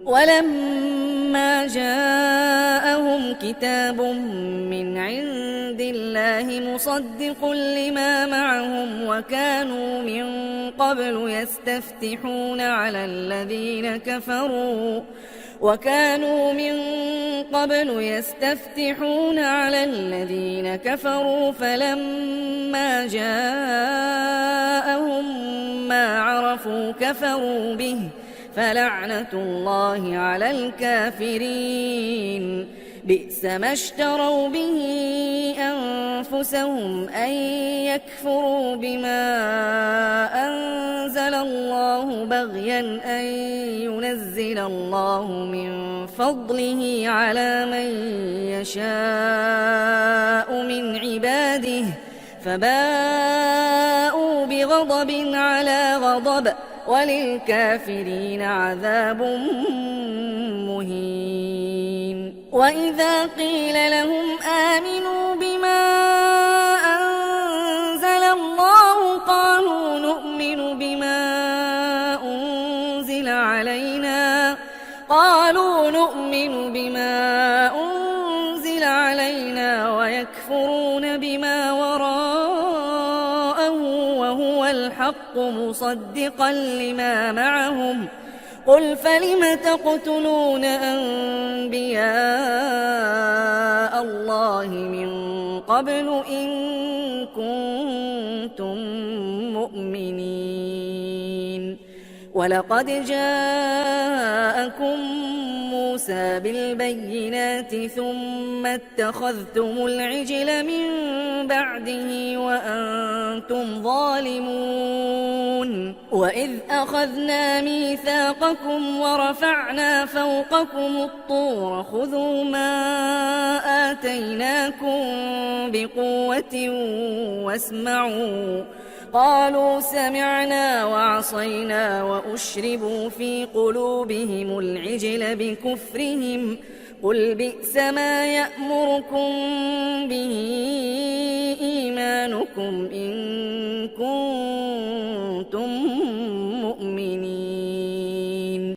ولما جاءهم كتاب من عند الله مصدق لما معهم وكانوا من قبل يستفتحون على الذين كفروا فلما جاءهم ما عرفوا كفروا به فلعنة الله على الكافرين. بئس ما اشتروا به أنفسهم أن يكفروا بما أنزل الله بغيا أن ينزل الله من فضله على من يشاء من عباده فباءوا بغضب على غضب وللكافرين عذاب مهين. وإذا قيل لهم آمنوا بما أنزل الله قالوا نؤمن بما أنزل علينا ويكفرون بما وراءه وهو الحق مصدقا لما معهم قل فلم تقتلون أنبياء الله من قبل إن كنتم مؤمنين. ولقد جاءكم موسى بالبينات ثم اتخذتم العجل من بعده وأنتم ظالمون. وإذ أخذنا ميثاقكم ورفعنا فوقكم الطور خذوا ما آتيناكم بقوة واسمعوا قالوا سمعنا وعصينا وأشربوا في قلوبهم العجل بكفرهم قل بئس ما يأمركم به إيمانكم إن كنتم